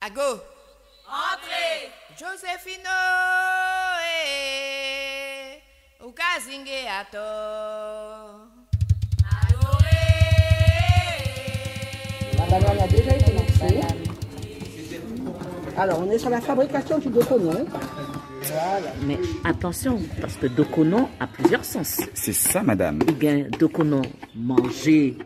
Ago. Entrez. Josephino. Ukazinge ato. La banane a déjà été lancée. Alors, on est sur la fabrication du dokono. Voilà. Mais attention, parce que dokono a plusieurs sens. C'est ça, madame. Ou bien dokono, manger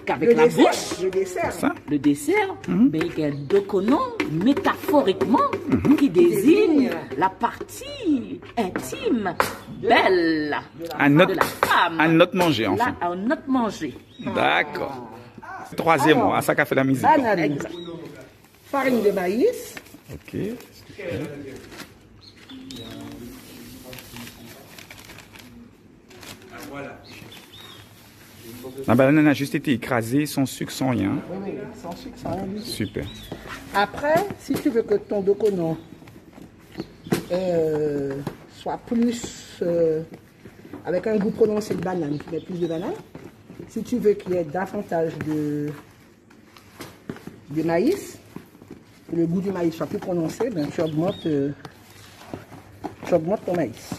qu'avec la dessert, bouche. Le dessert. Ça? Le dessert, mais il y a dokono, métaphoriquement, qui désigne la partie intime, belle Un de autre, la femme. un autre manger, enfin. Là, un autre manger. D'accord. Troisième mot, à ça qu'a fait la musique. Banane. Exact. Farine de maïs. Ok. La banane a juste été écrasée, sans sucre, sans rien. Oui, oui, sans sucre, sans rien du tout. Super. Après, si tu veux que ton dokono soit plus avec un goût prononcé de banane, tu mets plus de banane. Si tu veux qu'il y ait davantage de maïs, que le goût du maïs soit plus prononcé, ben, tu augmentes ton maïs.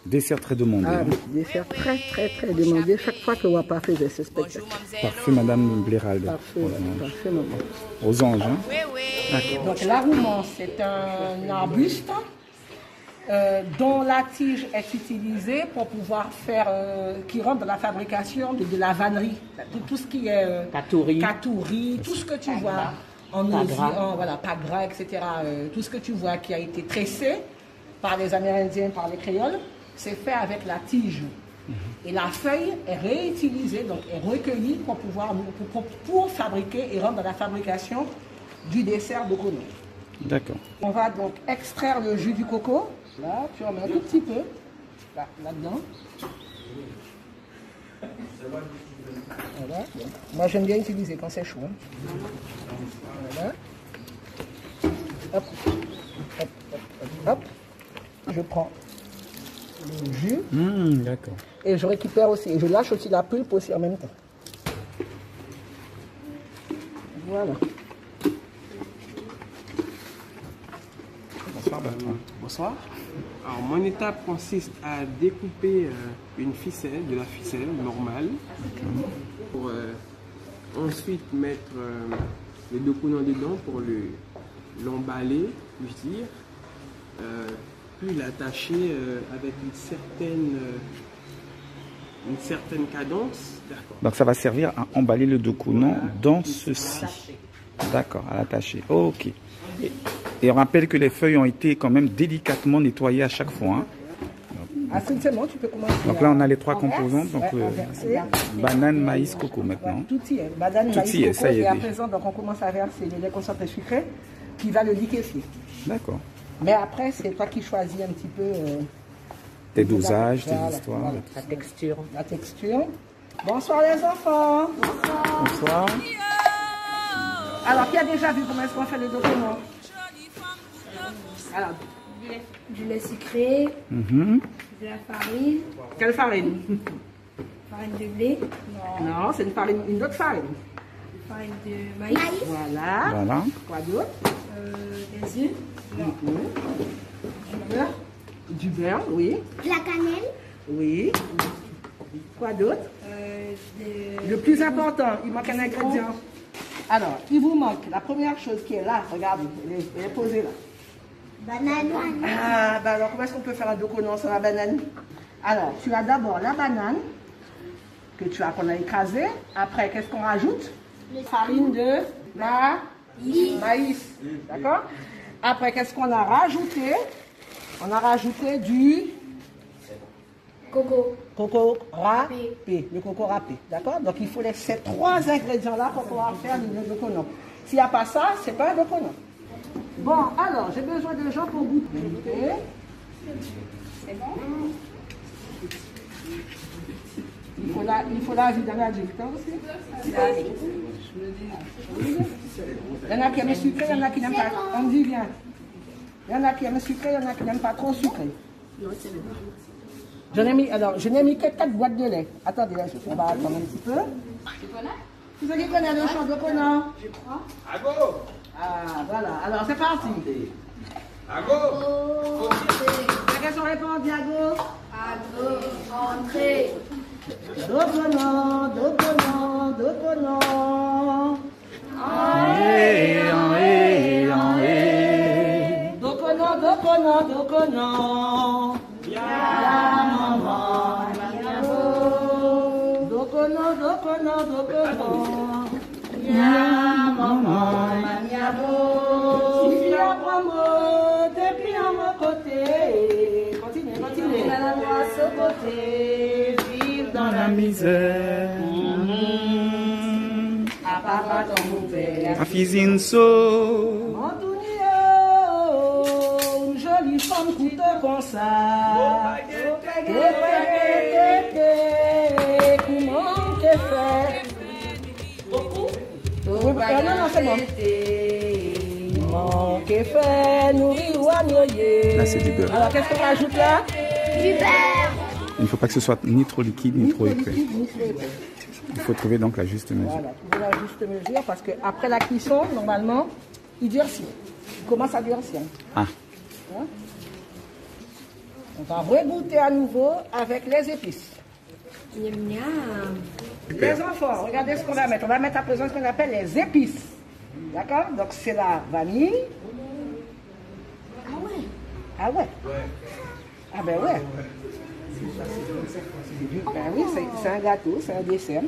Dessert très demandé. Ah oui, dessert très très très demandé chaque fois que Wapa faisait ce Bonjour, spectacle. mademoiselle. Parfait, madame Blérald. Parfait, parfait, maman. Aux anges, hein? Oui, oui. Donc l'aroumant, c'est un arbuste dont la tige est utilisée pour pouvoir faire, qui rentre dans la fabrication de la vannerie. Tout ce qui est katouri, tout ce que tu vois en osier, voilà, pagra, etc. Tout ce que tu vois qui a été tressé par les Amérindiens, par les Créoles, c'est fait avec la tige. Et la feuille est réutilisée, donc est recueillie pour pouvoir pour fabriquer et rendre dans la fabrication du dessert de coco. D'accord. On va donc extraire le jus du coco. Là, tu en mets un tout petit peu. Là-dedans. Voilà. Moi, j'aime bien utiliser quand c'est chaud. Voilà. Hop. Hop, hop, hop, hop. Je prends le jus. D'accord. Et je récupère aussi. Et je lâche aussi la pulpe aussi en même temps. Voilà. Bonsoir, Bertrand. Bonsoir. Alors, mon étape consiste à découper une ficelle, de la ficelle normale, pour ensuite mettre le dokono dedans pour l'emballer, puis dire, puis l'attacher avec une certaine cadence. Donc ça va servir à emballer le dokono dans ceci. D'accord, à l'attacher. Ok. Et on rappelle que les feuilles ont été quand même délicatement nettoyées à chaque fois. Hein. Essentiellement, tu peux commencer. Donc là, on a les trois composantes. Donc verser. banane, maïs, coco maintenant. Tout y est. Banane, Tout maïs, y est, coco. ça y est Et à déjà. présent, donc, on commence à verser le lait concentré sucré qui va le liquéfier. D'accord. Mais après, c'est toi qui choisis un petit peu Tes dosages, tes voilà, histoires. voilà. La texture. La texture. Bonsoir les enfants. Bonsoir. Alors, qui a déjà vu comment est-ce qu'on fait le document? Alors, Du lait sucré, Mhm. de la farine, quelle farine? farine de blé, Non, c'est une autre farine. farine de maïs, Voilà. Voilà. Quoi d'autre? des œufs, Du beurre. Du beurre, oui. de la cannelle, Oui. Quoi d'autre? de... Le plus important, il manque un ingrédient. Alors, il vous manque la première chose qui est là, regardez, elle est posée là. banane, Ah, bah alors comment est-ce qu'on peut faire un dokono sur la banane? Alors, tu as d'abord la banane qu'on a écrasée. Après, qu'est-ce qu'on rajoute? Farine de maïs. D'accord? Après, qu'est-ce qu'on a rajouté? On a rajouté du coco, râpé, le coco râpé. D'accord? Donc, il faut ces trois ingrédients-là pour pouvoir faire le dokono. S'il n'y a pas ça, c'est pas un dokono. Bon, alors, j'ai besoin de gens pour goûter. C'est bon? Il faut la vie d'un adulte aussi. Il y en a qui aiment sucré, il y en a qui n'aiment pas. On me dit bien. Il y en a qui aiment sucré, il y en a qui n'aiment pas trop sucré. Je n'ai mis que 4 boîtes de lait. Attendez, là, on va attendre un petit peu. Vous allez connaître le champ de Conan? Je crois. voilà. Alors, c'est parti. Ago. Quelles sont les réponses, Diago? Ago. Entrée. Dokono. Dokono. Ya maman. Dokono. Ya maman. Si la promo, depuis à mon côté. Continue. À ce côté, vivre dans la misère. À papa ton père. Afizinso. Une jolie femme coûte comme ça. Comment te fait? Non, c'est bon. Comment te fait nourrir ou noyer? Là, c'est du beurre. Alors, qu'est-ce qu'on rajoute là? Du beurre. Il ne faut pas que ce soit ni trop liquide ni trop épais. Il faut trouver donc la juste mesure. Voilà, trouver la juste mesure parce qu'après la cuisson, normalement, il durcit. Il commence à durcir. Ah, Hein? On va regoûter à nouveau avec les épices. Les enfants, regardez ce qu'on va mettre. On va mettre à présent ce qu'on appelle les épices. D'accord? Donc c'est la vanille. Ah ouais? Ah ben ouais. Ben oui, c'est un gâteau, c'est un dessert.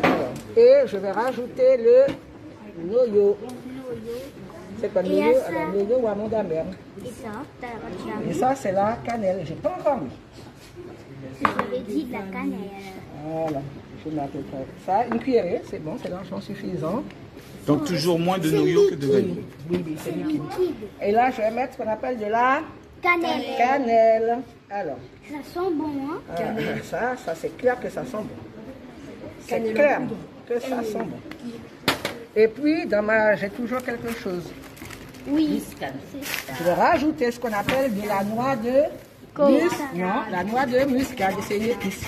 Alors, et je vais rajouter le noyau. C'est quoi le noyau? Alors, noyau ou amande amère. Et ça, t'as la Et ça, c'est la cannelle. J'ai pas encore mis. J'avais dit de la cannelle. Voilà. Je mets à peu près ça. Une cuillerée, c'est bon, c'est largement suffisant. donc toujours moins de noyau que de vanille. Oui, c'est liquide. Et là, je vais mettre ce qu'on appelle de la Cannelle. cannelle. Alors, Ça sent bon, hein? ça c'est clair que ça sent bon. C'est clair que ça sent bon. Et puis, j'ai toujours quelque chose. Oui. Je vais rajouter ce qu'on appelle de la noix de muscade. Non, la noix de muscade, c'est une épice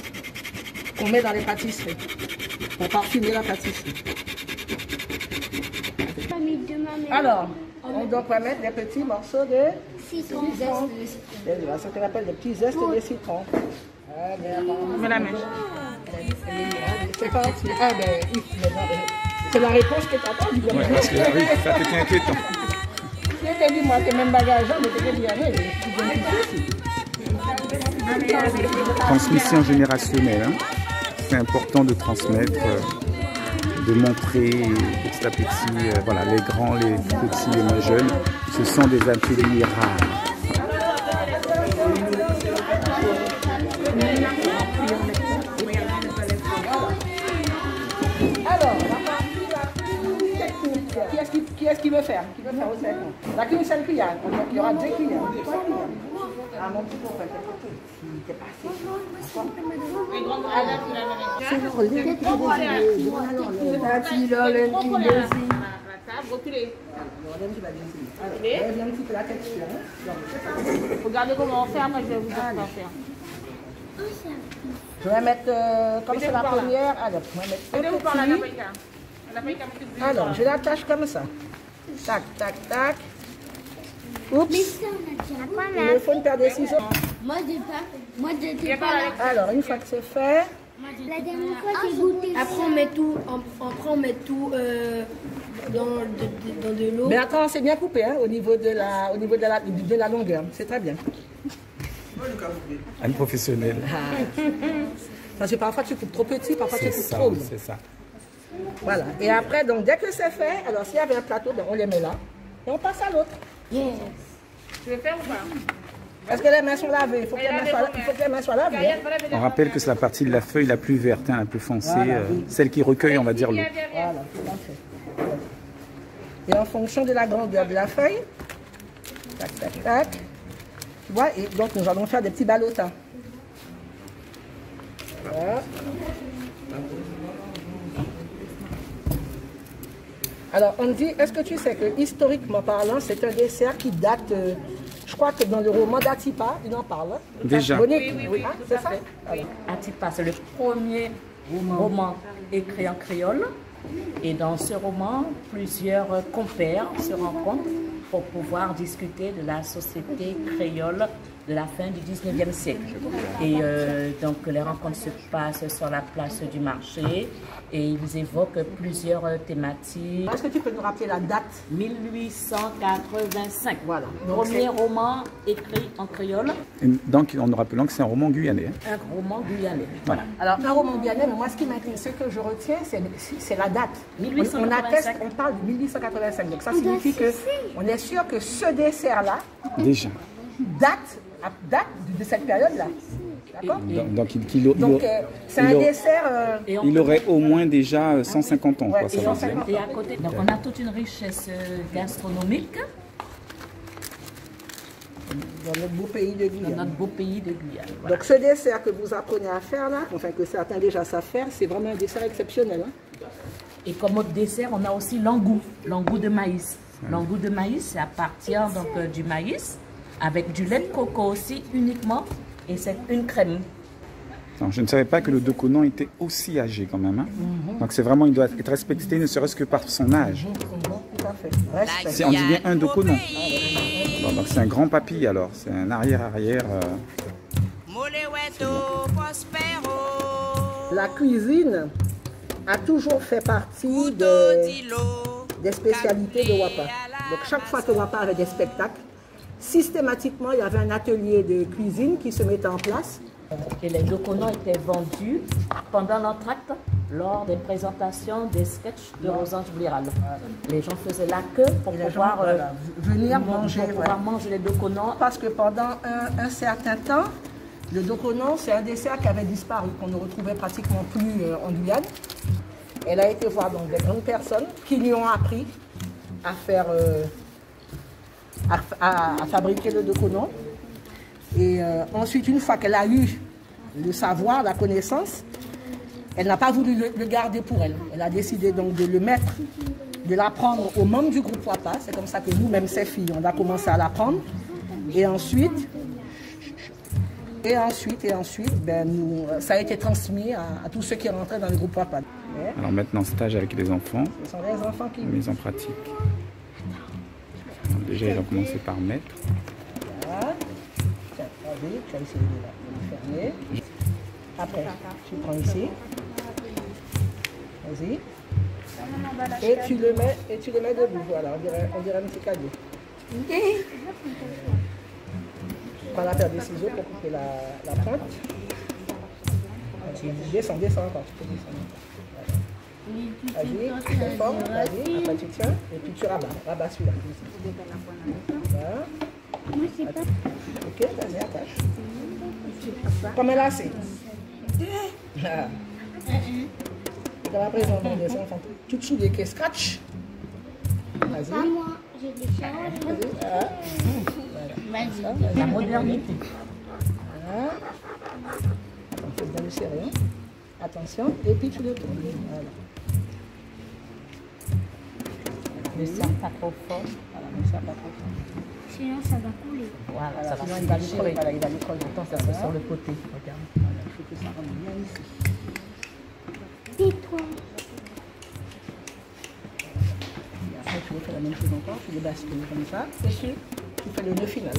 qu'on met dans les pâtisseries pour parfumer la pâtisserie. Famille de ma mère. Alors, on doit pas mettre des petits morceaux de Citron. Voilà, ce qu'on appelle des petits zestes de citron. Ah, ben, c'est parti. Ah, ben, c'est la réponse que tu attends. Ouais, parce que oui, ça c'était inquiétant. Je t'ai dit, moi, que même bagage, mais tu bien aller. Transmission générationnelle. Hein. C'est important de transmettre, de montrer petit à petit, voilà, les grands, les petits et les jeunes, ce sont des ateliers rares. Alors, la partie la plus technique. Qui est-ce qui veut faire? Qui veut faire aussi avec moi? La qu'une seule cuillère. Donc, il y aura 2 cuillères. Ah, mon petit copain, t'es passé. Regardez comment on fait, moi je vais vous dire comment faire. Je vais mettre, comme c'est la première, alors, je vais mettre un petit. Alors, je l'attache comme ça. Tac, tac, tac. Oups, Mais ça, on a déjà quoi, il me faut une paire de ciseaux. Moi, j'étais pas là. Alors, une fois que c'est fait, La dernière fois, j'ai goûté ça. Après, on met tout dans de l'eau. mais attends, c'est bien coupé hein, au niveau de la longueur. C'est très bien. Un professionnel. Parce que parfois tu coupes trop petit, parfois tu C'est coupes ça, trop gros. c'est ça. Voilà. Et après, donc dès que c'est fait, alors s'il y avait un plateau, ben, on les met là. Et on passe à l'autre. Tu veux faire ou pas? Est-ce que les mains sont lavées? Il faut que les mains soient lavées. Hein. On rappelle que c'est la partie de la feuille la plus verte, hein, la plus foncée, Voilà. celle qui recueille, on va dire, l'eau. Voilà, tout à fait. Et en fonction de la grandeur de la feuille, tac, tac, tac. Tu vois, et donc nous allons faire des petits ballotins. Voilà. Alors, on dit, est-ce que tu sais que historiquement parlant, c'est un dessert qui date, je crois que dans le roman d'Atipa, il en parle. Hein? Déjà. Monique, oui, hein, c'est ça. Alors, Atipa, c'est le premier roman écrit en créole. Et dans ce roman, plusieurs compères se rencontrent pour pouvoir discuter de la société créole de la fin du 19e siècle. Et donc les rencontres se passent sur la place du marché et ils évoquent plusieurs thématiques. Est-ce que tu peux nous rappeler la date? 1885. Voilà. Premier roman écrit en créole. Donc en nous rappelant que c'est un roman guyanais. Un roman guyanais. Voilà. Alors un roman guyanais, mais moi ce qui m'intéresse, ce que je retiens, c'est la date. 1885. On atteste, on parle de 1885. Donc ça signifie que on est sûr que ce dessert-là Déjà. date de cette période-là. D'accord? Donc c'est un dessert. il aurait au moins déjà 150 ans. Ouais, Quoi, ça veut dire. Et à côté, donc on a toute une richesse gastronomique Dans notre beau pays de Guyane. dans notre beau pays de Guyane. Voilà. Donc ce dessert que vous apprenez à faire là, enfin que certains déjà savent faire, c'est vraiment un dessert exceptionnel. Hein? Et comme autre dessert, on a aussi l'angou de maïs. L'angou de maïs, c'est à partir donc, du maïs, avec du lait de coco aussi uniquement, et c'est une crème. Non, je ne savais pas que le Dokonan était aussi âgé quand même. Hein. Donc c'est vraiment, il doit être respecté ne serait-ce que par son âge. Tout à fait. Respect. On dit bien un Dokonan. Bon, donc c'est un grand papy alors, c'est un arrière-arrière. La cuisine a toujours fait partie des spécialités de Wapa. Donc chaque fois que Wapa avait des spectacles, systématiquement il y avait un atelier de cuisine qui se mettait en place. Et les dokonans étaient vendus pendant l'entracte lors des présentations des sketchs de Rosange Bliral. Les gens faisaient la queue pour pouvoir venir manger, manger les dokonans. Parce que pendant un certain temps, le dokonan, c'est un dessert qui avait disparu, qu'on ne retrouvait pratiquement plus en Guyane. Elle a été voir donc des grandes personnes qui lui ont appris à faire, à fabriquer le dokonan. Et ensuite, une fois qu'elle a eu le savoir, la connaissance, elle n'a pas voulu le garder pour elle. Elle a décidé donc de le mettre, de l'apprendre aux membres du groupe Wapa. C'est comme ça que nous, même ces filles, on a commencé à l'apprendre. Et ensuite, ben, ça a été transmis à tous ceux qui rentraient dans le groupe Wapa. Alors maintenant, stage avec les enfants. Ce sont les enfants qui... Mise en pratique. Alors, déjà, ils ont commencé par mettre. Voilà. Tiens, vas-y, tu vas essayer de le fermer. Après, tu prends ici. Vas-y. Et tu le mets debout. Voilà, on dirait un petit cadeau. Prends la paire de ciseaux pour couper la pointe. Descends encore. Tu peux descendre. Vas-y, tu fais fort, vas-y, après tu tiens, et puis tu rabats celui-là. Voilà. Ok, vas-y, attache. Comme un lacet. Voilà. Dans la présence des enfants, tu te souviens que scratch. Vas-y. Pas moi, j'ai des choses. Vas-y. La modernité. Voilà. Attends, il faut bien le serrer. Attention, et puis tu le tournes. Voilà. Ne serre pas trop fort. Voilà, ne serre pas trop fort. Sinon, ça va couler. Voilà, ça va Sinon, il va lui coller. Voilà, il va lui coller. Attends, ça se sur le côté. Regarde. Voilà, il faut que ça rentre bien ici. Tais-toi. Et après, tu refais la même chose encore. Tu le bascules comme ça. Et puis, tu fais le nœud final.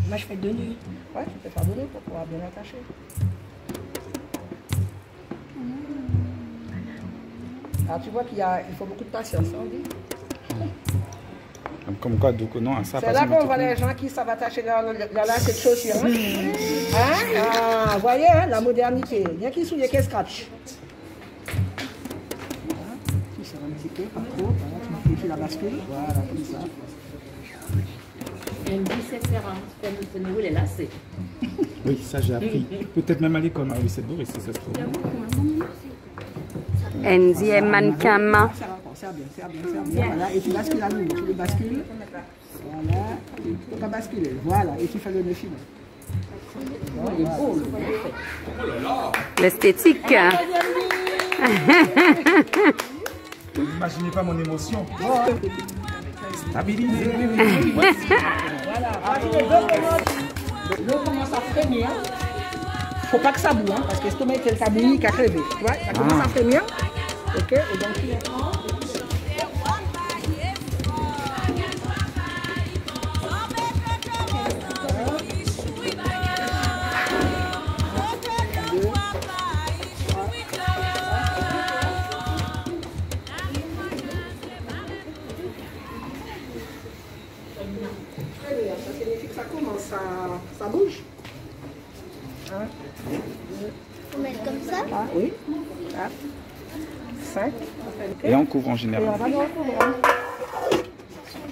Moi, je fais 2 nuits. Ouais, tu peux faire 2 nœuds pour pouvoir bien attacher. Alors, tu vois qu'il faut beaucoup de patience, hein, on dit. Comme quoi, Dokonan a ça. C'est là qu'on voit les gens qui savent attacher leur lacet de chaussures. Hein? Ah, vous voyez, hein, la modernité. Bien qu'ils souillent qu'est scratch. Voilà. Tu serres un petit peu, pas trop. Voilà, tu fais la bascule. Voilà, comme ça. Elle me dit c'est faire où les lacets. Oui, ça j'ai appris. Peut-être même à l'école, Marie c'est beau, si ça se trouve. Enzie mannequin main. Serre bien. Voilà, et tu bascules à nouveau. Tu le bascules. Voilà. Tu ne peux pas basculer. Voilà, et tu fais le nœud final. L'esthétique. N'imaginez pas mon émotion. Stabilisé. Voilà. L'eau commence à frémir. Faut pas que ça boue, hein, parce que l'estomac est le tabouillis qui a crevé. Tu vois, ça commence à frémir. Ok, et donc ça signifie que ça commence, ça bouge. Hein? Faut mettre comme ça. Ah, oui. 4, 5. Et on couvre en Et général. on va nous recouvrir.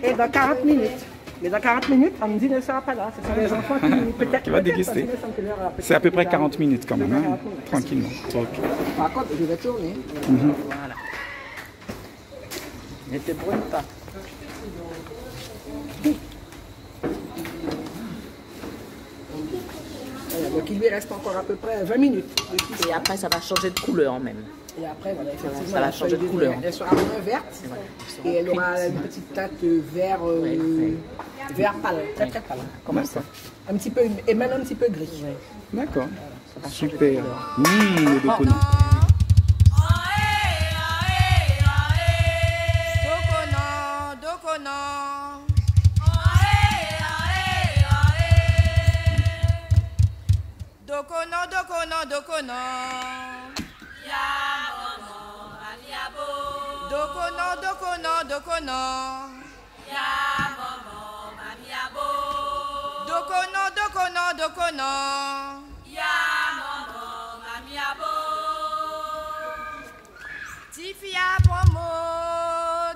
Et dans 40 minutes. Mais dans 40 minutes, Amdi ne sera pas là. Ce sont les enfants qui peut-être Qui va déguster. C'est à peu près 40 minutes quand même, hein, tranquillement. Ok. Par contre, je vais tourner. Voilà. Ne te brûle pas. Voilà, donc il lui reste encore à peu près 20 minutes. Et après, ça va changer de couleur même. Et après, voilà, effectivement, Ça va changer de couleur. Elle sera moins verte et elle aura une petite teinte vert, vert pâle, très très pâle. Comment ça? Un petit peu, et même un petit peu gris. D'accord. Super. Le dokono. Dokono. Ya momo, mamiabo. Dokono. Ya momo, mamiabo. Dokono. Ya momo, mamiabo. Tifia promo,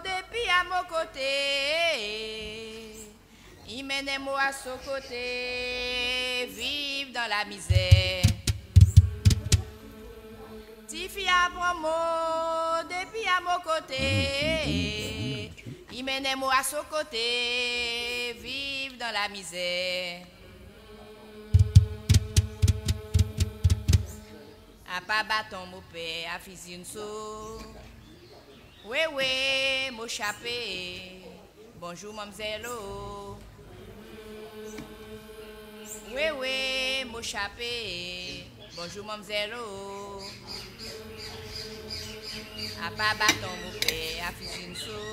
depuis à mon côté. Il mène moi à son côté, vivre dans la misère. Tifia promo, depuis à mon côté. Il mène moi à son côté, vivre dans la misère. A pas bâton mon père, a fils une sou. Oui, mon chapé. Bonjour, mamzello. Oui, mon chapé. Bonjour, mamzello. A pas bâton mon père, a fils une sou.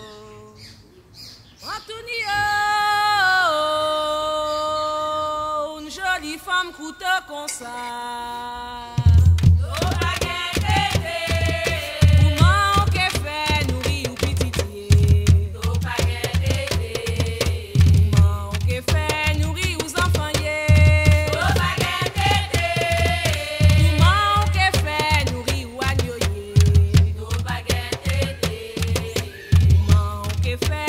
Antonio, une jolie femme coûte comme ça. Que fait